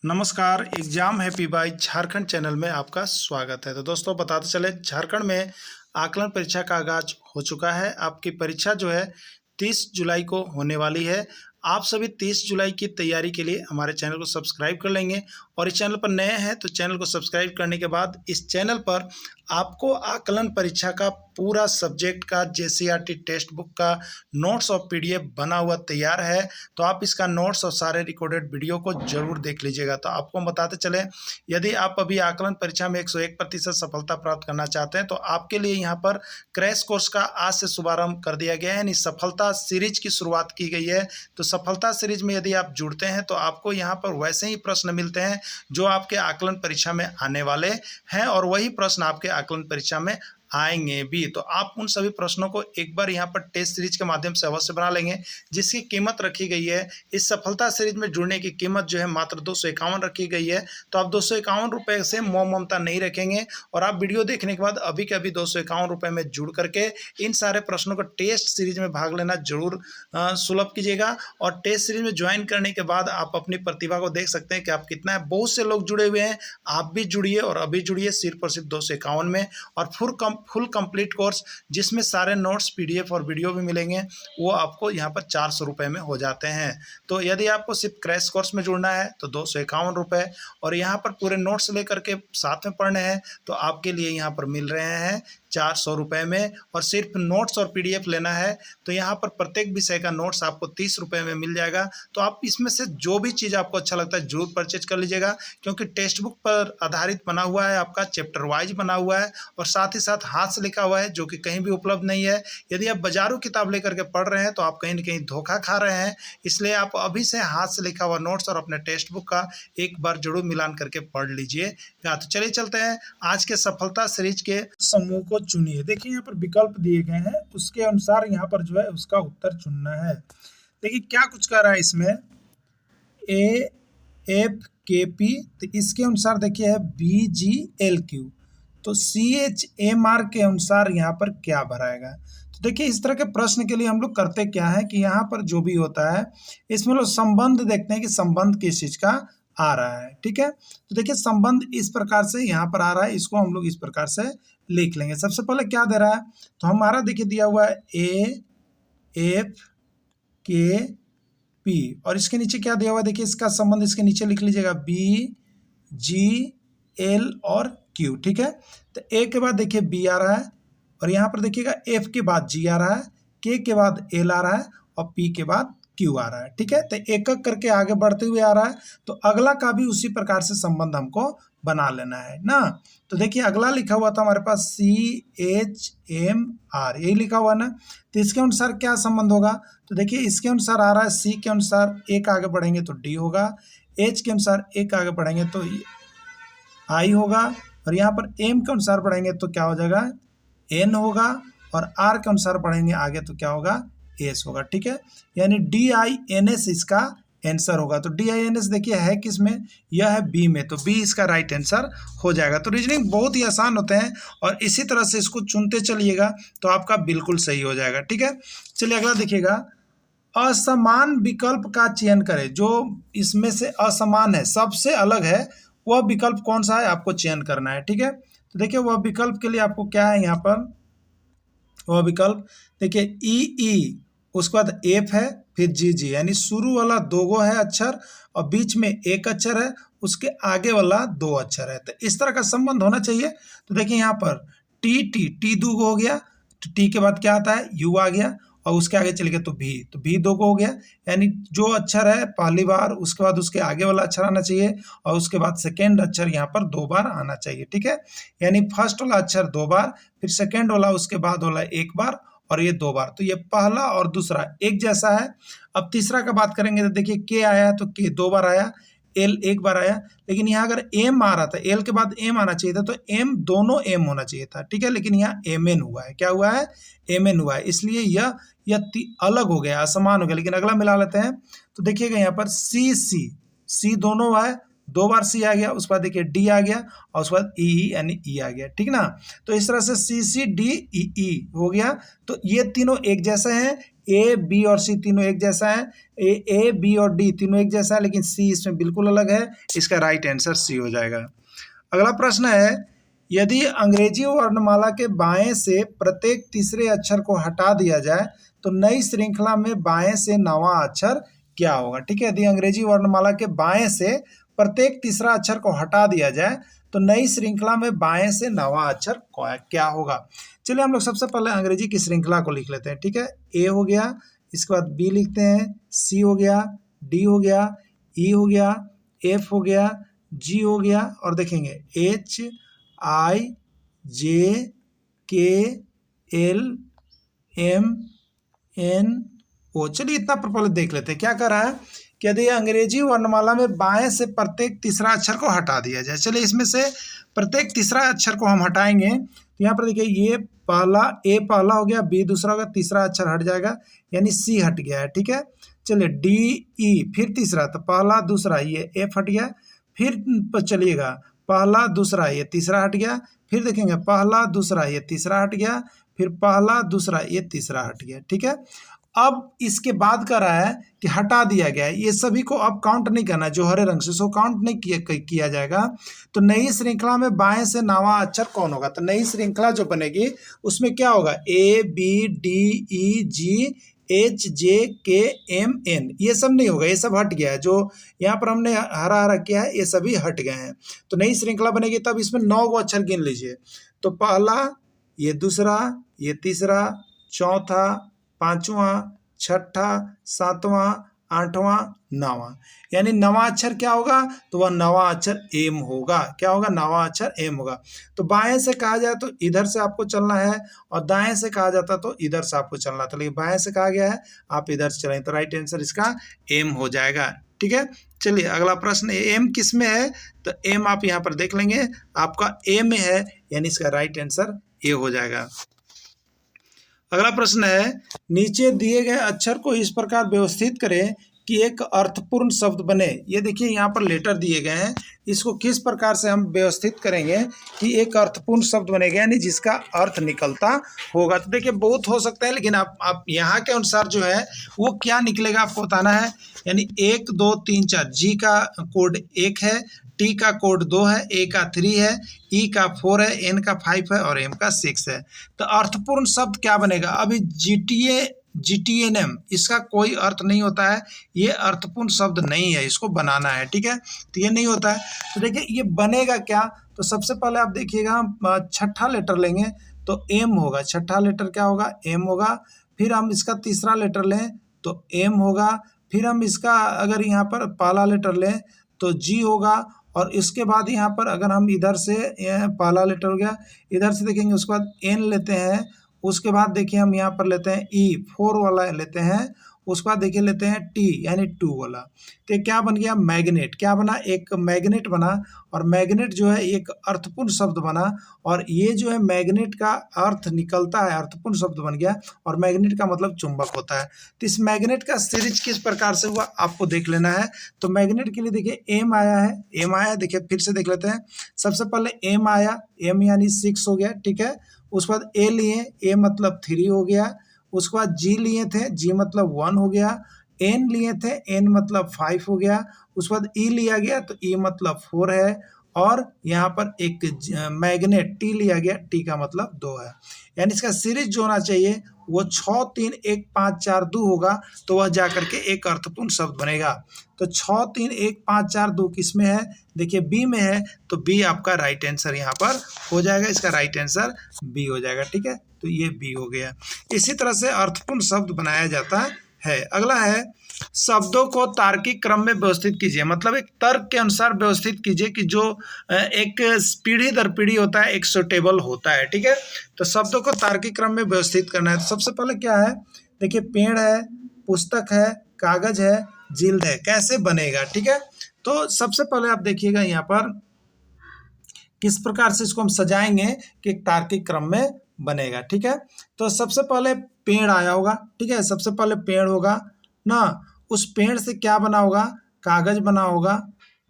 नमस्कार। Exam happy by Jharkhand channel में आपका स्वागत है। तो दोस्तों बताते चले, झारखंड में आकलन परीक्षा का आगाज हो चुका है। आपकी परीक्षा जो है 30 जुलाई को होने वाली है। आप सभी 30 जुलाई की तैयारी के लिए हमारे चैनल को सब्सक्राइब कर लेंगे और इस चैनल पर नए हैं तो चैनल को सब्सक्राइब करने के बाद इस चैनल पर आपको आकलन परीक्षा का पूरा सब्जेक्ट का जेसीईआरटी टेक्स्ट बुक का नोट्स और पीडीएफ बना हुआ तैयार है। तो आप इसका नोट्स और सारे रिकॉर्डेड वीडियो को जरूर देख लीजिएगा। तो आपको बताते चले, यदि आप अभी आकलन परीक्षा में 101% सफलता प्राप्त करना चाहते हैं तो आपके लिए यहाँ पर क्रैश कोर्स का आज से शुभारंभ कर दिया गया है, यानी सफलता सीरीज की शुरुआत की गई है। तो सफलता सीरीज में यदि आप जुड़ते हैं तो आपको यहाँ पर वैसे ही प्रश्न मिलते हैं जो आपके आकलन परीक्षा में आने वाले हैं और वही प्रश्न आपके आकलन परीक्षा में आएंगे भी। तो आप उन सभी प्रश्नों को एक बार यहाँ पर टेस्ट सीरीज के माध्यम से अवश्य बना लेंगे, जिसकी कीमत रखी गई है। इस सफलता सीरीज में जुड़ने की कीमत जो है मात्र 251 रखी गई है। तो आप 251 रुपये से मोह ममता नहीं रखेंगे और आप वीडियो देखने के बाद अभी के अभी 251 रुपये में जुड़ करके इन सारे प्रश्नों को टेस्ट सीरीज में भाग लेना जरूर सुलभ कीजिएगा। और टेस्ट सीरीज में ज्वाइन करने के बाद आप अपनी प्रतिभा को देख सकते हैं कि आप कितना है। बहुत से लोग जुड़े हुए हैं, आप भी जुड़िए और अभी जुड़िए सिर्फ और सिर्फ 251 में। और फुल कंप्लीट कोर्स जिसमें सारे नोट्स, पीडीएफ और वीडियो भी मिलेंगे, वो आपको यहाँ पर 400 रुपये में हो जाते हैं। तो यदि आपको सिर्फ क्रैश कोर्स में जुड़ना है तो 251 रुपये और यहाँ पर पूरे नोट्स लेकर के साथ में पढ़ने हैं तो आपके लिए यहाँ पर मिल रहे हैं 400 रुपये में। और सिर्फ नोट्स और पीडीएफ लेना है तो यहाँ पर प्रत्येक विषय का नोट्स आपको 30 रुपये में मिल जाएगा। तो आप इसमें से जो भी चीज़ आपको अच्छा लगता है जरूर परचेज कर लीजिएगा, क्योंकि टेक्स्ट बुक पर आधारित बना हुआ है, आपका चैप्टर वाइज बना हुआ है और साथ ही साथ हाथ से लिखा हुआ है, जो कि कहीं भी उपलब्ध नहीं है। यदि आप बाजारू किताब लेकर के पढ़ रहे हैं तो आप कहीं ना कहीं धोखा खा रहे हैं। इसलिए आप अभी से हाथ से लिखा हुआ नोट्स और अपने टेक्स्ट बुक का एक बार जरूर मिलान करके पढ़ लीजिएगा। तो चलिए चलते हैं आज के सफलता सीरीज के समूह को चुनिए। देखिए यहाँ पर विकल्प दिए गए हैं, उसके अनुसार यहाँ पर जो है उसका उत्तर चुनना है। देखिए क्या कुछ कर रहा है इसमें, ए एफ के पी, तो इसके अनुसार देखिए है बी जी एल क्यू, तो सी एच एम आर के अनुसार यहाँ पर क्या भराएगा। तो देखिए इस तरह के प्रश्न के लिए हम लोग करते क्या है कि यहाँ पर जो भी होता है इसमें लोग संबंध देखते हैं कि संबंध किस चीज का आ रहा है। ठीक है, तो देखिए संबंध इस प्रकार से यहाँ पर आ रहा है, इसको हम लोग इस प्रकार से लिख लेंगे। सबसे पहले क्या दे रहा है, तो हमारा देखिए दिया हुआ है ए एफ के पी और इसके नीचे क्या दिया हुआ है, देखिए इसका संबंध इसके नीचे लिख लीजिएगा बी जी एल और क्यू। ठीक है, तो ए के बाद देखिए बी आ रहा है और यहाँ पर देखिएगा एफ के बाद जी आ रहा है, के बाद एल आ रहा है और पी के बाद क्यू आ रहा है। ठीक है, तो एक एक करके आगे बढ़ते हुए आ रहा है, तो अगला का भी उसी प्रकार से संबंध हमको बना लेना है ना। तो देखिए अगला लिखा हुआ था हमारे पास सी एच एम आर, यही लिखा हुआ ना। तो इसके अनुसार क्या संबंध होगा, तो देखिए इसके अनुसार आ रहा है सी के अनुसार एक आगे बढ़ेंगे तो डी होगा, एच के अनुसार एक आगे बढ़ेंगे तो आई होगा और यहाँ पर एम के अनुसार बढ़ेंगे तो क्या हो जाएगा एन होगा और आर के अनुसार बढ़ेंगे आगे तो क्या होगा एस होगा। ठीक है, यानी डी आई एन एस इसका आंसर होगा। तो डी आई एन एस देखिए है किसमें, यह है बी में, तो बी इसका राइट आंसर हो जाएगा। तो रीजनिंग बहुत ही आसान होते हैं और इसी तरह से इसको चुनते चलिएगा तो आपका बिल्कुल सही हो जाएगा। ठीक है, चलिए अगला देखिएगा, असमान विकल्प का चयन करें। जो इसमें से असमान है, सबसे अलग है, वह विकल्प कौन सा है आपको चयन करना है। ठीक है, तो देखिए वह विकल्प के लिए आपको क्या है, यहाँ पर वह विकल्प देखिए ई, उसके बाद एफ है, फिर जी जी, यानी शुरू वाला दो गो है अक्षर और बीच में एक अक्षर है, उसके आगे वाला दो अक्षर है। तो इस तरह का संबंध होना चाहिए। तो देखिए यहाँ पर टी दो गो हो गया, तो टी के बाद क्या आता है यू आ गया और उसके आगे चले गए तो भी दो को हो गया, यानी जो अक्षर है पहली बार, उसके बाद उसके आगे वाला अक्षर आना चाहिए और उसके बाद सेकेंड अक्षर यहाँ पर 2 बार आना चाहिए। ठीक है, यानी फर्स्ट वाला अक्षर 2 बार, फिर सेकेंड वाला उसके बाद वाला 1 बार और ये 2 बार। तो ये पहला और दूसरा एक जैसा है। अब तीसरा का बात करेंगे तो देखिए के आया तो के 2 बार आया, एल 1 बार आया, लेकिन यहाँ अगर एम आ रहा था, एल के बाद एम आना चाहिए था तो एम दोनों एम होना चाहिए था। ठीक है, लेकिन यहाँ एम एन हुआ है, क्या हुआ है एम एन हुआ है, इसलिए यह अलग हो गया, असमान हो गया। लेकिन अगला मिला लेते हैं तो देखिएगा यहाँ पर सी दोनों है, 2 बार सी आ गया, उसके बाद देखिए डी आ गया और उसके बाद ई यानी ई आ गया। ठीक ना, तो इस तरह से सी डी ई हो गया। तो ये तीनों एक जैसे हैं, ए बी और सी तीनों एक जैसा है, ए बी और डी तीनों एक जैसा है, लेकिन सी इसमें बिल्कुल अलग है। इसका राइट आंसर सी हो जाएगा। अगला प्रश्न है, यदि अंग्रेजी वर्णमाला के बाएं से प्रत्येक तीसरे अक्षर को हटा दिया जाए तो नई श्रृंखला में बाएं से नवा अक्षर क्या होगा? ठीक है, यदि अंग्रेजी वर्णमाला के बाएं से प्रत्येक तीसरा अक्षर को हटा दिया जाए तो नई श्रृंखला में बाएं से नवा अक्षर क्या होगा? चलिए हम लोग सबसे पहले अंग्रेजी की श्रृंखला को लिख लेते हैं। ठीक है, ए हो गया, इसके बाद बी लिखते हैं, सी हो गया, डी हो गया, ई हो गया, एफ हो गया, जी हो गया, और देखेंगे एच आई जे के एल एम एन ओ। चलिए इतना पर पहले देख लेते हैं क्या कर रहा है कि यदि अंग्रेजी वर्णमाला में बाएं से प्रत्येक तीसरा अक्षर को हटा दिया जाए। चलिए इसमें से प्रत्येक तीसरा अक्षर को हम हटाएंगे तो यहाँ पर देखिए ये पहला ए पहला हो गया, बी दूसरा हो गया, तीसरा अक्षर हट जाएगा यानी सी हट गया है। ठीक है, चलिए डी ई फिर तीसरा, तो पहला दूसरा ये एफ हट गया, फिर चलिएगा पहला दूसरा ये तीसरा हट गया, फिर देखेंगे पहला दूसरा ये तीसरा हट गया, फिर पहला दूसरा ये तीसरा हट गया। ठीक है, अब इसके बाद कर रहा है कि हटा दिया गया है, ये सभी को अब काउंट नहीं करना है, जो हरे रंग से सो काउंट नहीं किया जाएगा। तो नई श्रृंखला में बाएं से नवा अक्षर कौन होगा? तो नई श्रृंखला जो बनेगी उसमें क्या होगा? A B D E G H J K M N, ये सब नहीं होगा, ये सब हट गया है। जो यहाँ पर हमने हरा हरा किया है ये सभी हट गए हैं। तो नई श्रृंखला बनेगी तब इसमें 9 गो अक्षर गिन लीजिए। तो पहला, ये दूसरा, ये तीसरा, चौथा, पांचवा, छठा, सातवां, आठवां, नवां, यानी नवा अक्षर क्या होगा? तो वह नवा अक्षर एम होगा। क्या होगा? नवा अक्षर एम होगा। तो बाएं से कहा जाए तो इधर से आपको चलना है, और दाएं से कहा जाता तो इधर से आपको चलना था, लेकिन बाएं से कहा गया है आप इधर से चलें, तो राइट आंसर इसका एम हो जाएगा। ठीक है, चलिए अगला प्रश्न, एम किस में है? तो एम आप यहाँ पर देख लेंगे, आपका ए में है, यानी इसका राइट आंसर ए हो जाएगा। अगला प्रश्न है, नीचे दिए गए अक्षर को इस प्रकार व्यवस्थित करें कि एक अर्थपूर्ण शब्द बने। ये देखिए यहाँ पर लेटर दिए गए हैं, इसको किस प्रकार से हम व्यवस्थित करेंगे कि एक अर्थपूर्ण शब्द बनेगा, यानी जिसका अर्थ निकलता होगा। तो देखिए बहुत हो सकता है, लेकिन आप यहाँ के अनुसार जो है वो क्या निकलेगा आपको बताना है। यानी 1 2 3 4, जी का कोड 1 है, टी का कोड 2 है, ए का 3 है, ई का 4 है, एन का 5 है और एम का 6 है। तो अर्थपूर्ण शब्द क्या बनेगा? अभी GTNM इसका कोई अर्थ नहीं होता है, ये अर्थपूर्ण शब्द नहीं है, इसको बनाना है। ठीक है, तो ये नहीं होता है। तो देखिए ये बनेगा क्या? तो सबसे पहले आप देखिएगा, हम छठा लेटर लेंगे तो एम होगा, छठा लेटर क्या होगा? एम होगा। फिर हम इसका तीसरा लेटर लें तो एम होगा। फिर हम इसका अगर यहाँ पर पहला लेटर लें तो जी होगा, और इसके बाद यहाँ पर अगर हम इधर से पहला लेटर हो गया, इधर से देखेंगे उसके बाद एन लेते हैं, उसके बाद देखिए हम यहाँ पर लेते हैं ई 4 वाला लेते हैं, उसके बाद देखिए लेते हैं टी यानी 2 वाला। तो क्या बन गया? मैग्नेट। क्या बना? एक मैग्नेट बना, और मैग्नेट जो है एक अर्थपूर्ण शब्द बना, और ये जो है मैग्नेट का अर्थ निकलता है, अर्थपूर्ण शब्द बन गया, और मैग्नेट का मतलब चुंबक होता है। तो इस मैग्नेट का सीरीज किस प्रकार से हुआ आपको देख लेना है। तो मैग्नेट के लिए देखिए एम आया है, एम आया, देखिए फिर से देख लेते हैं। सबसे पहले एम आया, एम यानी 6 हो गया। ठीक है, उसके बाद ए लिए, ए मतलब 3 हो गया। उसके बाद जी लिए थे, जी मतलब 1 हो गया। एन लिए थे, एन मतलब 5 हो गया। उसके बाद ई लिया गया तो ई मतलब 4 है, और यहाँ पर एक मैग्नेट टी लिया गया, टी का मतलब 2 है। यानी इसका सीरीज जो होना चाहिए वो 6 3 1 5 4 2 होगा, तो वह जाकर के एक अर्थपूर्ण शब्द बनेगा। तो 6 3 1 5 4 2 किस में है? देखिए बी में है, तो बी आपका राइट आंसर यहाँ पर हो जाएगा, इसका राइट आंसर बी हो जाएगा। ठीक है, तो ये बी हो गया। इसी तरह से अर्थपूर्ण शब्द बनाया जाता है। अगला है, शब्दों को तार्किक क्रम में व्यवस्थित कीजिए, मतलब एक तर्क के अनुसार व्यवस्थित कीजिए कि जो एक पीढ़ी दर पीढ़ी होता है, एक सुटेबल होता है। ठीक है, तो शब्दों को तार्किक क्रम में व्यवस्थित करना है। तो सबसे पहले क्या है? देखिए पेड़ है, पुस्तक है, कागज है, जिल्द है, कैसे बनेगा? ठीक है, तो सबसे पहले आप देखिएगा यहाँ पर किस प्रकार से इसको हम सजाएंगे कि एक तार्किक क्रम में बनेगा। ठीक है, तो सबसे पहले पेड़ आया होगा। ठीक है, सबसे पहले पेड़ होगा ना, उस पेड़ से क्या बना होगा? कागज बना होगा।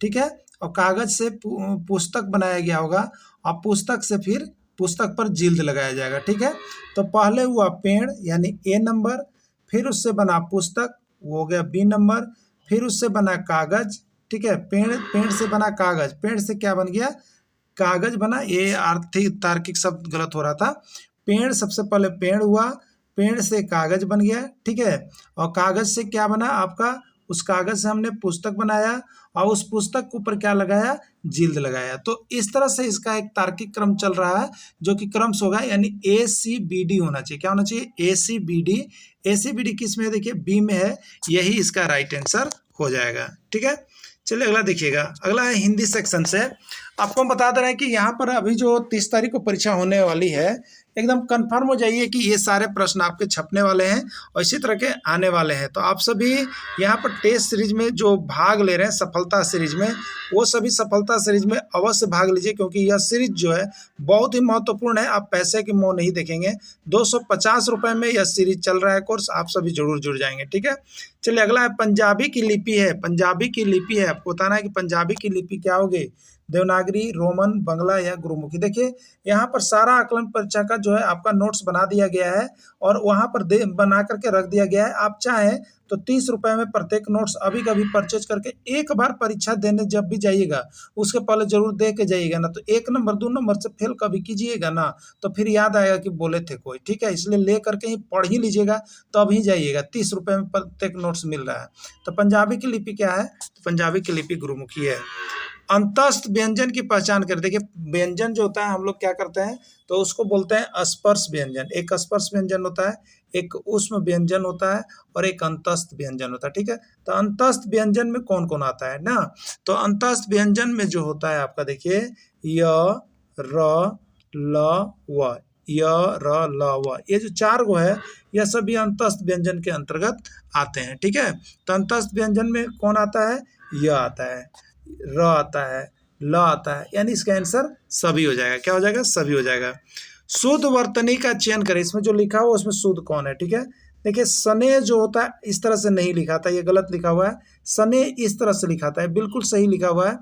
ठीक है, और कागज से पुस्तक बनाया गया होगा, और पुस्तक से फिर पुस्तक पर जिल्द लगाया जाएगा। ठीक है, तो पहले हुआ पेड़ यानी ए नंबर, फिर उससे बना पुस्तक, वो हो गया बी नंबर। फिर उससे बना कागज, ठीक है, पेड़ से बना कागज, पेड़ से क्या बन गया, कागज बना। ये आर्थिक तार्किक शब्द गलत हो रहा था। पेड़, सबसे पहले पेड़ हुआ, पेड़ से कागज बन गया, ठीक है, और कागज से क्या बना आपका, उस कागज से हमने पुस्तक बनाया, और उस पुस्तक के ऊपर क्या लगाया, जिल्द लगाया। तो इस तरह से इसका एक तार्किक क्रम चल रहा है, जो कि क्रम होगा, यानी ACBD होना चाहिए। क्या होना चाहिए, ACBD। ACBD किस में है, देखिए बी में है, यही इसका राइट आंसर हो जाएगा। ठीक है, चलिए अगला देखिएगा। अगला है हिंदी सेक्शन से। आपको हम बता दे रहे हैं कि यहाँ पर अभी जो 30 तारीख को परीक्षा होने वाली है, एकदम कंफर्म हो जाइए कि ये सारे प्रश्न आपके छपने वाले हैं और इसी तरह के आने वाले हैं। तो आप सभी यहाँ पर टेस्ट सीरीज में जो भाग ले रहे हैं सफलता सीरीज में, वो सभी सफलता सीरीज में अवश्य भाग लीजिए, क्योंकि यह सीरीज जो है बहुत ही महत्वपूर्ण है। आप पैसे की मोह नहीं देखेंगे। 250 रुपये में यह सीरीज चल रहा है कोर्स, आप सभी जरूर जुड़ जाएंगे। ठीक है, चलिए अगला है पंजाबी की लिपि है। पंजाबी की लिपि है, आपको बताना है कि पंजाबी की लिपि क्या होगी, देवनागरी, रोमन, बंगला या गुरुमुखी। देखिए यहाँ पर सारा आकलन परीक्षा का जो है आपका नोट्स बना दिया गया है और वहाँ पर बना करके रख दिया गया है। आप चाहें तो 30 रुपये में प्रत्येक नोट्स अभी कभी परचेज करके एक बार परीक्षा देने जब भी जाइएगा उसके पहले जरूर दे के जाइएगा ना, तो 1 नंबर 2 नंबर से फेल कभी कीजिएगा ना, तो फिर याद आएगा कि बोले थे कोई। ठीक है, इसलिए ले करके ही पढ़ ही लीजिएगा तब ही जाइएगा। 30 रुपये में प्रत्येक नोट्स मिल रहा है। तो पंजाबी की लिपि क्या है, तो पंजाबी की लिपि गुरुमुखी है। अंतस्थ व्यंजन की पहचान कर, देखिए व्यंजन जो होता है हम लोग क्या करते हैं, तो उसको बोलते हैं स्पर्श व्यंजन। एक स्पर्श व्यंजन होता है, एक ऊष्म व्यंजन होता है और एक अंतस्थ व्यंजन होता है। ठीक है, तो अंतस्थ व्यंजन में कौन कौन आता है ना, तो अंतस्थ व्यंजन में जो होता है आपका देखिए य, र, ल, व, य, र, ल, व, ये जो 4 गो है यह सभी अंतस्थ व्यंजन के अंतर्गत आते हैं। ठीक है, तो अंतस्थ व्यंजन में कौन आता है, य आता है, र आता है, ल आता है, यानी इसका आंसर सभी हो जाएगा। क्या हो जाएगा, सभी हो जाएगा। शुद्ध वर्तनी का चयन करें, इसमें जो लिखा हुआ उसमें शुद्ध कौन है। ठीक है, देखिए सने जो होता है इस तरह से नहीं लिखा था, ये गलत लिखा हुआ है। सने इस तरह से लिखा था, बिल्कुल सही लिखा हुआ है।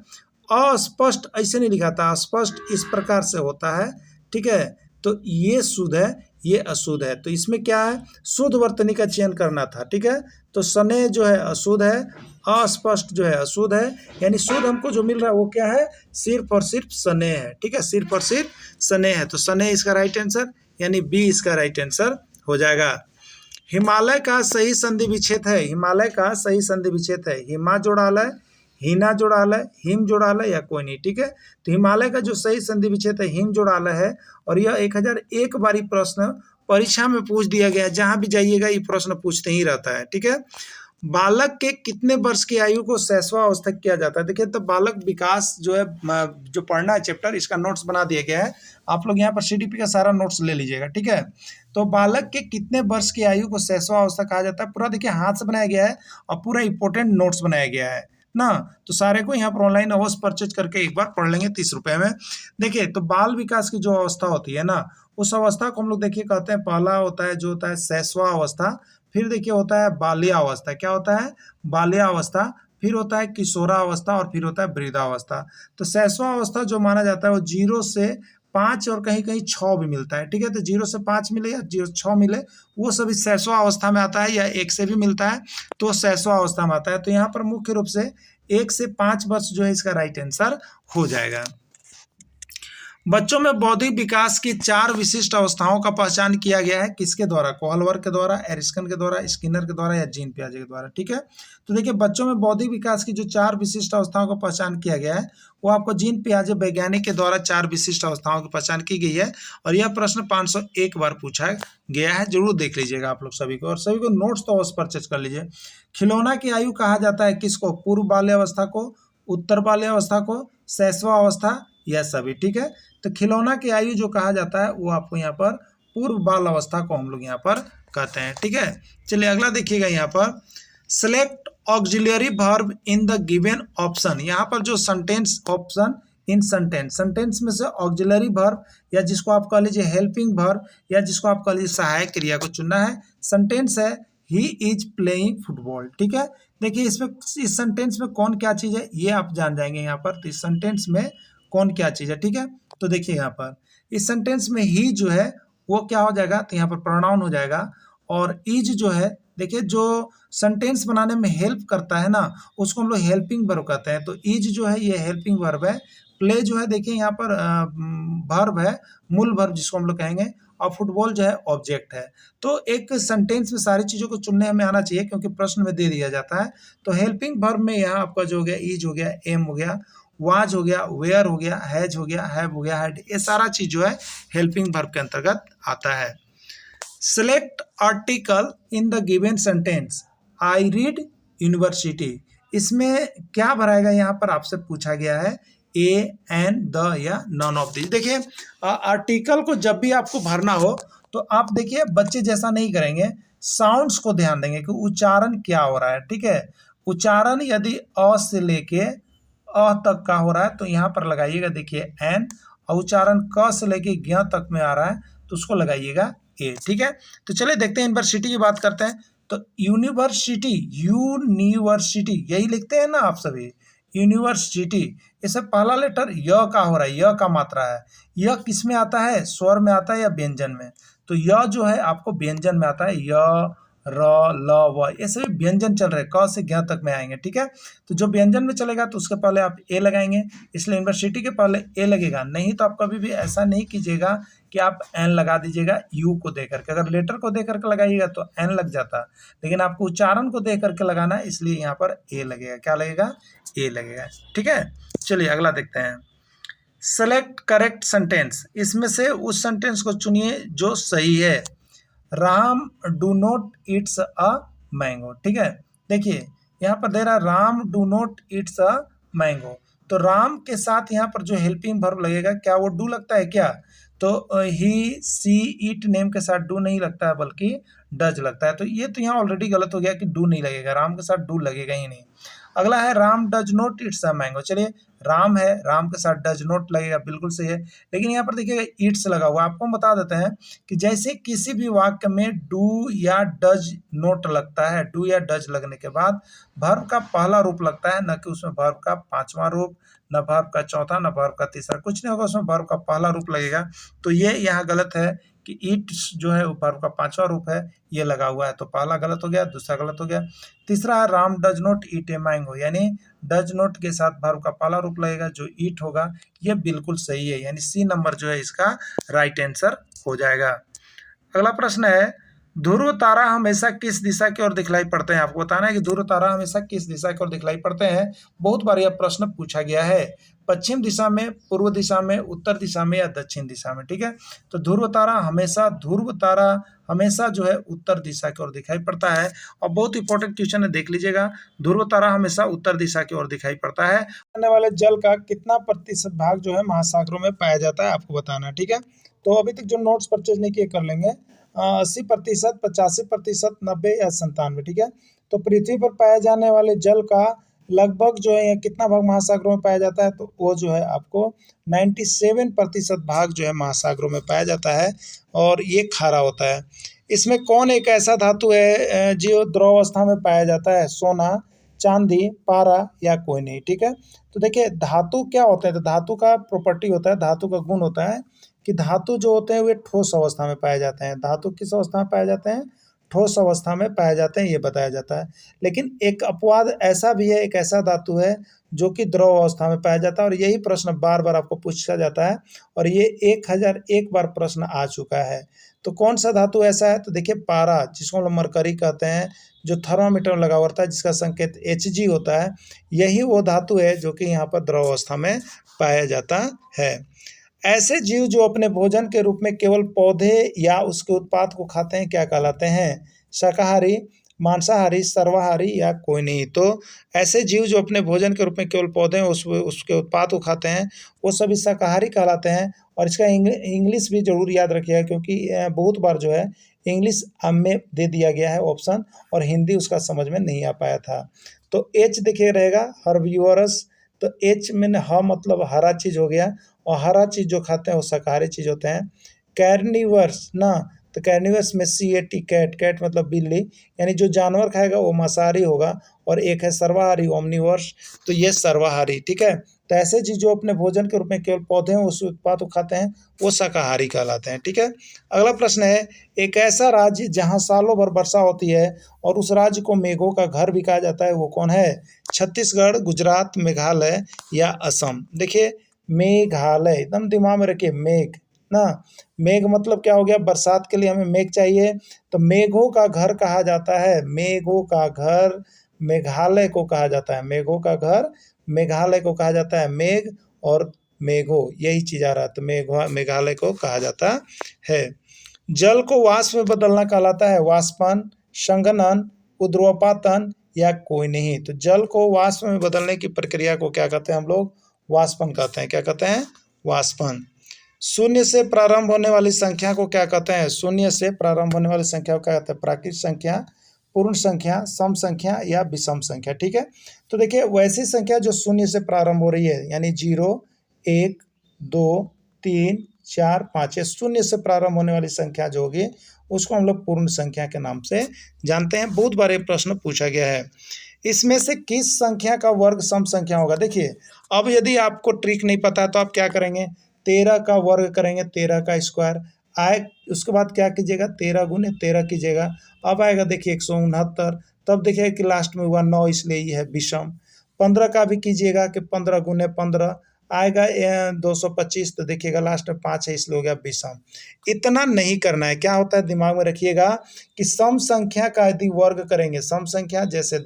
अस्पष्ट ऐसे नहीं लिखा था, अस्पष्ट इस प्रकार से होता है। ठीक है, तो ये शुद्ध है, ये अशुद्ध है। तो इसमें क्या है, शुद्ध वर्तनी का चयन करना था। ठीक है, तो सने जो है अशुद्ध है, अस्पष्ट जो है अशुद्ध है, यानी शुद्ध हमको जो मिल रहा है वो क्या है, सिर्फ और सिर्फ सने है। ठीक है, सिर्फ और सिर्फ सने है, तो सने इसका राइट आंसर, यानी बी इसका राइट आंसर हो जाएगा। हिमालय का सही संधि विच्छेद है, हिमालय का सही संधि विच्छेद है, हिमा जोड़ालय, हिना जोड़ालय, हिम जोड़ालय या कोई नहीं। ठीक है, तो हिमालय का जो सही संधि विच्छेद है हिम जोड़ालय है, और यह 1001 बारी प्रश्न परीक्षा में पूछ दिया गया है। जहां भी जाइएगा ये प्रश्न पूछते ही रहता है। ठीक है, बालक के कितने वर्ष की आयु को शैशवावस्था किया जाता है। देखिए, तो बालक विकास जो है, जो पढ़ना है चैप्टर, इसका नोट्स बना दिया गया है। आप लोग यहाँ पर CDP का सारा नोट्स ले लीजिएगा। ठीक है, तो बालक के कितने वर्ष की आयु को शैशवावस्था कहा जाता है, पूरा देखिए हाथ से बनाया गया है और पूरा इंपॉर्टेंट नोट्स बनाया गया है ना, तो सारे को यहाँ पर ऑनलाइन अवश्य परचेज करके एक बार पढ़ लेंगे 30 रुपये में। देखिए, तो बाल विकास की जो अवस्था होती है ना, उस अवस्था को हम लोग देखिए कहते हैं, पहला होता है जो होता है शैशवावस्था, फिर देखिए होता है बाल्यावस्था। क्या होता है, बाल्यावस्था, फिर होता है किशोरावस्था और फिर होता है वृद्धावस्था। तो शैशवावस्था जो माना जाता है वो 0 से 5 और कहीं कहीं 6 भी मिलता है। ठीक है, तो 0 से 5 मिले या 0 से 6 मिले, वो सभी शैशवावस्था में आता है, या 1 से भी मिलता है तो शैशवावस्था में आता है। तो यहाँ पर मुख्य रूप से 1 से 5 वर्ष जो है इसका राइट आंसर हो जाएगा। बच्चों में बौद्धिक विकास की 4 विशिष्ट अवस्थाओं का पहचान किया गया है, किसके द्वारा, कोहलवर के द्वारा, एरिस्टन के द्वारा, स्किनर के द्वारा या जीन पियाजे के द्वारा। ठीक है, तो देखिए बच्चों में बौद्धिक विकास की जो 4 विशिष्ट अवस्थाओं का पहचान किया गया है वो आपको जीन पियाजे वैज्ञानिक के द्वारा 4 विशिष्ट अवस्थाओं की पहचान की गई है, और यह प्रश्न 501 बार पूछा गया है। जरूर देख लीजिएगा आप लोग सभी को, और सभी को नोट्स तो अवश्य परचेज कर लीजिए। खिलौना की आयु कहा जाता है किसको, पूर्व बाल्यावस्था को, उत्तर बाल्यावस्था को, शैशवावस्था या सभी। ठीक है, तो खिलौना की आयु जो कहा जाता है वो आपको यहाँ पर पूर्व बाल अवस्था को हम लोग यहाँ पर कहते हैं। ठीक है, चलिए अगला देखिएगा, यहाँ पर select auxiliary verb in the given option. यहाँ पर जो sentence option in sentence, sentence में से ऑक्सिलरी वर्ब या जिसको आप कह लीजिए हेल्पिंग वर्ब या जिसको आप कह लीजिए सहायक क्रिया को चुनना है। सेंटेंस है ही इज प्लेइंग फुटबॉल। ठीक है, देखिए इसमें इस सेंटेंस में कौन क्या चीज़ है ये आप जान जाएंगे यहाँ पर। तो इस सेंटेंस में कौन क्या चीज़ है। ठीक है, तो देखिए यहाँ पर इस सेंटेंस में ही जो है वो क्या हो जाएगा, तो यहाँ पर प्रोनाउन हो जाएगा, और इज जो है देखिए जो सेंटेंस बनाने में हेल्प करता है ना, उसको हम लोग हेल्पिंग वर्ब कहते हैं। तो इज जो है ये हेल्पिंग वर्ब है। प्ले जो है देखिए यहाँ पर वर्ब है, मूल वर्ब जिसको हम लोग कहेंगे, और फुटबॉल जो है ऑब्जेक्ट है। तो एक सेंटेंस में सारी चीज़ों को चुनने हमें आना चाहिए, क्योंकि प्रश्न में दे दिया जाता है। तो हेल्पिंग वर्ब में यहाँ आपका जो हो गया इज हो गया, एम हो गया, वाज हो गया, वेयर हो गया, हैज हो गया, हैव हो गया, हैड, ये सारा चीज जो है हेल्पिंग वर्ब के अंतर्गत आता है। Select article in the given sentence, I read university. इसमें क्या भराएगा यहाँ पर आपसे पूछा गया है, ए, एन, द या नॉन ऑफ दिस। देखिए आर्टिकल को जब भी आपको भरना हो तो आप देखिए बच्चे जैसा नहीं करेंगे, साउंड्स को ध्यान देंगे कि उच्चारण क्या हो रहा है। ठीक है, उच्चारण यदि अ से लेके अ तक का हो रहा है तो यहाँ पर लगाइएगा देखिए एन, और उच्चारण क से लेके ज्ञ तक में आ रहा है तो उसको लगाइएगा ए। ठीक है, तो चलिए देखते हैं यूनिवर्सिटी की बात करते हैं। तो यूनिवर्सिटी, यूनिवर्सिटी यही लिखते हैं ना आप सभी, यूनिवर्सिटी। इसे पहला लेटर य का हो रहा है, य का मात्रा है। यह किस में आता है, स्वर में आता है या व्यंजन में? तो य जो है आपको व्यंजन में आता है, य, र, ल, व, ये सभी व्यंजन चल रहे हैं, क से ज्ञ तक में आएंगे। ठीक है, तो जो व्यंजन में चलेगा तो उसके पहले आप ए लगाएंगे, इसलिए यूनिवर्सिटी के पहले ए लगेगा। नहीं तो आप कभी भी ऐसा नहीं कीजिएगा कि आप एन लगा दीजिएगा यू को दे करके। अगर लेटर को दे करके लगाइएगा तो एन लग जाता, लेकिन आपको उच्चारण को दे करके लगाना है, इसलिए यहाँ पर ए लगेगा। क्या लगेगा, ए लगेगा। ठीक है, चलिए अगला देखते हैं। सेलेक्ट करेक्ट सेंटेंस, इसमें से उस सेंटेंस को चुनिए जो सही है। Ram do not Yeats a mango. ठीक है, देखिए यहाँ पर दे रहा है Ram do not Yeats a mango. तो राम के साथ यहाँ पर जो हेल्पिंग वर्ब लगेगा, क्या वो डू लगता है क्या? तो ही, सी, इट नेम के साथ डू नहीं लगता है, बल्कि डज लगता है। तो ये तो यहाँ ऑलरेडी गलत हो गया कि डू नहीं लगेगा, राम के साथ डू लगेगा ही नहीं। अगला है Ram does not Yeats a mango. चलिए राम है, राम के साथ डज नॉट लगेगा, बिल्कुल सही है। लेकिन यहाँ पर देखिएगा ईट्स लगा हुआ। आपको हम बता देते हैं कि जैसे किसी भी वाक्य में डू या डज नॉट लगता है, डू या डज लगने के बाद वर्ब का पहला रूप लगता है, न कि उसमें वर्ब का पांचवा रूप, न वर्ब का चौथा, न वर्ब का तीसरा, कुछ नहीं होगा, उसमें वर्ब का पहला रूप लगेगा। तो ये यहाँ गलत है कि ईट्स जो है वो वर्ब का पांचवा रूप है, ये लगा हुआ है। तो पहला गलत हो गया, दूसरा गलत हो गया। तीसरा है Ram does not eat a mango, यानी डज नॉट के साथ वर्ब का पहला रूप लगेगा जो ईट होगा, ये बिल्कुल सही है, यानी सी नंबर जो है इसका राइट आंसर हो जाएगा। अगला प्रश्न है, ध्रुव तारा हमेशा किस दिशा की ओर दिखलाई पड़ते हैं? आपको बताना है कि ध्रुव तारा हमेशा किस दिशा की ओर दिखलाई पड़ते हैं। बहुत बार यह प्रश्न पूछा गया है, पश्चिम दिशा में, पूर्व दिशा में, उत्तर दिशा में या दक्षिण दिशा में। ठीक है, तो ध्रुव तारा हमेशा जो है उत्तर दिशा की ओर दिखाई पड़ता है। और बहुत इंपॉर्टेंट क्वेश्चन है, देख लीजिएगा, ध्रुव तारा हमेशा उत्तर दिशा की ओर दिखाई पड़ता है। आने वाले जल का कितना प्रतिशत भाग जो है महासागरों में पाया जाता है, आपको बताना है। ठीक है, तो अभी तक जो नोट्स परचेज नहीं किए कर लेंगे। 80%, 85%, 90 या 97। ठीक है, तो पृथ्वी पर पाए जाने वाले जल का लगभग जो है कितना भाग महासागरों में पाया जाता है, तो वो जो है आपको 97% भाग जो है महासागरों में पाया जाता है, और ये खारा होता है। इसमें कौन एक ऐसा धातु है जो द्रव अवस्था में पाया जाता है? सोना, चांदी, पारा या कोई नहीं। ठीक है, तो देखिए धातु क्या होता है, तो धातु का प्रॉपर्टी होता है, धातु का गुण होता है कि धातु जो होते हैं वे ठोस अवस्था में पाए जाते हैं। धातु किस अवस्था में पाए जाते हैं? ठोस अवस्था में पाए जाते हैं, ये बताया जाता है। लेकिन एक अपवाद ऐसा भी है, एक ऐसा धातु है जो कि द्रव अवस्था में पाया जाता है, और यही प्रश्न बार बार आपको पूछा जाता है, और ये 1001 बार प्रश्न आ चुका है। तो कौन सा धातु ऐसा है? तो देखिए पारा, जिसको हम लोग मरकरी कहते हैं, जो थर्मामीटर लगा हुआ होता है, जिसका संकेत Hg होता है, यही वो धातु है जो कि यहाँ पर द्रव अवस्था में पाया जाता है। ऐसे जीव जो अपने भोजन के रूप में केवल पौधे या उसके उत्पाद को खाते हैं, क्या कहलाते हैं? शाकाहारी, मांसाहारी, सर्वाहारी या कोई नहीं। तो ऐसे जीव जो अपने भोजन के रूप में केवल पौधे उसके उत्पाद को खाते हैं, वो सभी शाकाहारी कहलाते हैं। और इसका इंग्लिश भी जरूर याद रखिएगा, क्योंकि बहुत बार जो है इंग्लिश में दे दिया गया है ऑप्शन, और हिंदी उसका समझ में नहीं आ पाया था। तो एच देखिए रहेगा हर्बिवोरस। तो एच में ह मतलब हरा चीज हो गया, और हरा चीज जो खाते हैं वो शाकाहारी चीज होते हैं। कैर्निवर्स ना, तो कैर्निवस में CAT कैट, कैट मतलब बिल्ली, यानी जो जानवर खाएगा वो मांसाहारी होगा। और एक है सर्वाहारी ओमनिवर्स, तो ये सर्वाहारी, ठीक है। तो ऐसे चीज जो अपने भोजन के रूप में केवल पौधे हैं उस उत्पाद को खाते हैं वो शाकाहारी कहलाते हैं, ठीक है। अगला प्रश्न है, एक ऐसा राज्य जहां सालों भर वर्षा होती है और उस राज्य को मेघों का घर भी कहा जाता है, वो कौन है? छत्तीसगढ़, गुजरात, मेघालय या असम। देखिए मेघालय, एकदम दिमाग में रखिए, मेघ ना, मेघ मतलब क्या हो गया? बरसात के लिए हमें मेघ चाहिए, तो मेघों का घर कहा जाता है, मेघों का घर मेघालय को कहा जाता है, मेघों का घर मेघालय को कहा जाता है। मेघ और मेघो यही चीज आ रहा है, तो मेघालय को कहा जाता है। जल को वाष्प में बदलना कहलाता है वाष्पन, संघनन, उद्रवपातन या कोई नहीं। तो जल को वाष्प में बदलने की प्रक्रिया को क्या कहते हैं हम लोग? वाष्पन कहते हैं। क्या कहते हैं? वाष्पन। शून्य से प्रारंभ होने वाली संख्या को क्या कहते हैं? शून्य से प्रारंभ होने वाली संख्या को क्या कहते हैं? प्राकृत संख्या, पूर्ण संख्या, सम संख्या या विषम संख्या, ठीक है। तो देखिए वैसी संख्या जो शून्य से प्रारंभ हो रही है, यानी 0, 1, 2, 3, 4, 5, ये शून्य से प्रारंभ होने वाली संख्या जो होगी उसको हम लोग पूर्ण संख्या के नाम से जानते हैं। बहुत बार ये प्रश्न पूछा गया है। इसमें से किस संख्या का वर्ग सम संख्या होगा? देखिए अब यदि आपको ट्रिक नहीं पता है तो आप क्या करेंगे? 13 का वर्ग करेंगे, 13 का स्क्वायर आए, उसके बाद क्या कीजिएगा? 13 गुने 13 कीजिएगा, अब आएगा देखिए 169। तब देखिए कि लास्ट में हुआ 9, इसलिए ये है विषम। 15 का भी कीजिएगा कि 15 गुने 15 आएगा 225, तो देखिएगा लास्ट में 5 है, इसलिए हो गया विषम। इतना नहीं करना है, क्या होता है दिमाग में रखिएगा कि सम संख्या का यदि वर्ग करेंगे, सम संख्या जैसे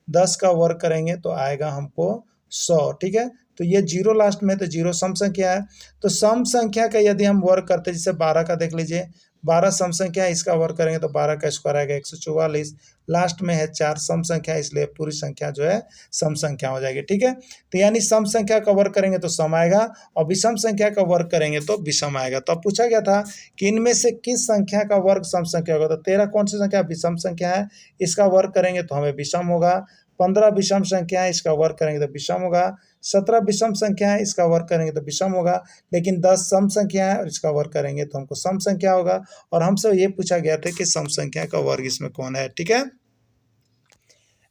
10 का वर्ग करेंगे तो आएगा हमको 100, ठीक है। तो ये 0 लास्ट में, तो 0 सम संख्या है। तो सम संख्या का यदि हम वर्ग करते हैं, जैसे 12 का देख लीजिए, 12 सम संख्या है, इसका वर्ग करेंगे तो 12 का स्क्वायर आएगा 144, लास्ट में है 4 सम संख्या, इसलिए पूरी संख्या जो है सम संख्या हो जाएगी, ठीक है। तो यानी सम संख्या का वर्ग करेंगे तो सम आएगा और विषम संख्या का वर्ग करेंगे तो विषम आएगा। तो अब पूछा गया था कि इनमें से किस संख्या का वर्ग सम संख्या होगा? तो 13 कौन सी संख्या? विषम संख्या है, इसका वर्ग करेंगे तो हमें विषम होगा। 15 विषम संख्या है, इसका वर्ग करेंगे तो विषम होगा। 17 विषम संख्या है, इसका वर्ग करेंगे तो विषम होगा। लेकिन 10 सम संख्या है और इसका वर्ग करेंगे तो हमको सम संख्या होगा। और हमसे ये पूछा गया था कि सम संख्या का वर्ग इसमें कौन है, ठीक है।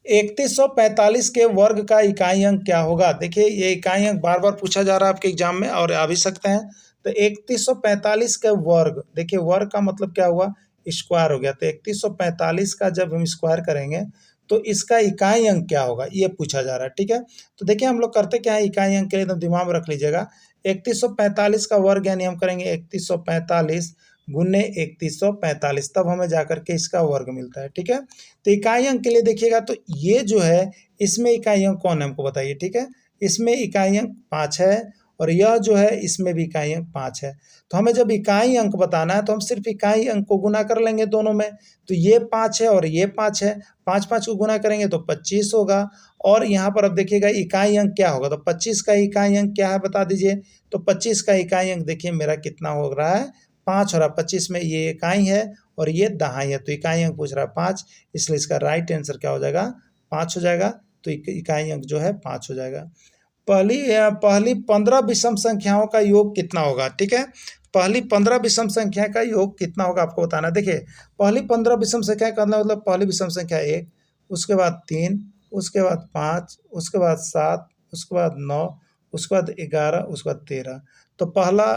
3145 के वर्ग का इकाई अंक क्या होगा? देखिए ये इकाई अंक बार बार पूछा जा रहा है आपके एग्जाम में और आ भी सकते हैं। तो 3145 के वर्ग, देखिए वर्ग का मतलब क्या हुआ? स्क्वायर हो गया। तो 3145 का जब हम स्क्वायर करेंगे तो इसका इकाई अंक क्या होगा, ये पूछा जा रहा है, ठीक है। तो देखिए हम लोग करते क्या है, इकाई अंक के लिए तो दिमाग में रख लीजिएगा, 3145 का वर्ग यानी हम करेंगे 3145 गुने 3145, तब हमें जाकर के इसका वर्ग मिलता है, ठीक है। तो इकाई अंक के लिए देखिएगा, तो ये जो है इसमें इकाई अंक कौन है हमको बताइए, ठीक है। इसमें इकाई अंक 5 है और यह जो है इसमें भी इकाई अंक 5 है। तो हमें जब इकाई अंक बताना है तो हम सिर्फ इकाई अंक को गुना कर लेंगे दोनों में। तो ये 5 है और ये 5 है, 5 को गुना करेंगे तो 25 होगा। और यहाँ पर अब देखिएगा इकाई अंक क्या होगा, तो 25 का इकाई अंक क्या है बता दीजिए। तो 25 का इकाई अंक देखिए मेरा कितना हो रहा है, 5 हो रहा है। 25 में ये इकाई है और ये दहाई है, तो इकाई अंक पूछ रहा है 5, इसलिए इसका राइट आंसर क्या हो जाएगा? 5 हो जाएगा। तो इकाई अंक जो है 5 हो जाएगा। पहली 15 विषम संख्याओं का योग कितना होगा, ठीक है। पहली 15 विषम संख्या का योग कितना होगा आपको बताना। देखिए पहली 15 विषम संख्या का मतलब पहली विषम संख्या 1, उसके बाद 3, उसके बाद 5, उसके बाद 7, उसके बाद 9, उसके बाद 11, उसके बाद 13। तो पहला,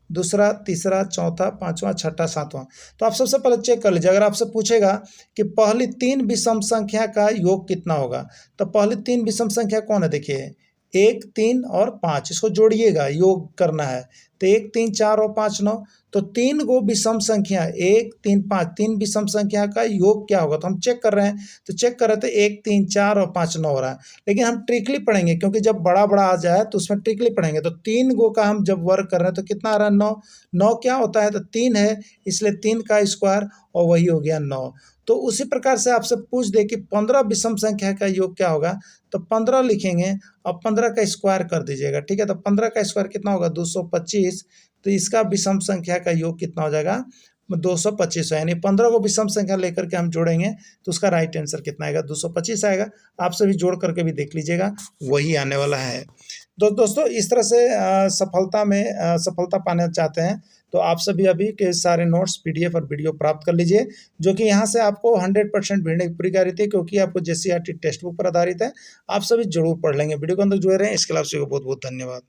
दूसरा, तीसरा, चौथा, पांचवा, छठा, सातवां। तो आप सबसे पहले चेक कर लीजिए, अगर आपसे पूछेगा कि पहली 3 विषम संख्या का योग कितना होगा, तो पहली 3 विषम संख्या कौन है? देखिए 1, 3 और 5, इसको जोड़िएगा, योग करना है। तो 1, 3, 4 और 5, 9। तो 3 गो विषम संख्या 1, 3, 5, 3 विषम संख्या का योग क्या होगा? तो हम चेक कर रहे हैं, तो चेक कर रहे थे 1, 3, 4 और 5, 9 हो रहा है। लेकिन हम ट्रिकली पढ़ेंगे, क्योंकि जब बड़ा बड़ा आ जाए तो उसमें ट्रिकली पढ़ेंगे। तो 3 गो का हम जब वर्ग कर रहे हैं तो कितना आ रहा है? 9। 9 क्या होता है? तो 3 है, इसलिए 3 का स्क्वायर और वही हो गया 9। तो उसी प्रकार से आपसे पूछ दे कि 15 विषम संख्या का योग क्या होगा, तो 15 लिखेंगे और 15 का स्क्वायर कर दीजिएगा, ठीक है। तो 15 का स्क्वायर कितना होगा? 225। तो इसका विषम संख्या का योग कितना हो जाएगा? 225, यानी 15 को विषम संख्या लेकर के हम जोड़ेंगे तो उसका राइट आंसर कितना आएगा? 225 आएगा। आप सभी जोड़ करके भी देख लीजिएगा, वही आने वाला है। दोस्तों इस तरह से सफलता पाना चाहते हैं तो आप सभी अभी के सारे नोट्स, पीडीएफ और वीडियो प्राप्त कर लीजिए, जो कि यहाँ से आपको 100% भिड़ने की पूरी गारंटी है, क्योंकि आपको जेसीईआरटी टेक्स्ट बुक पर आधारित है। आप सभी जरूर पढ़ लेंगे। वीडियो के अंदर जुड़े रहें। इसके अलावा आपको बहुत बहुत धन्यवाद।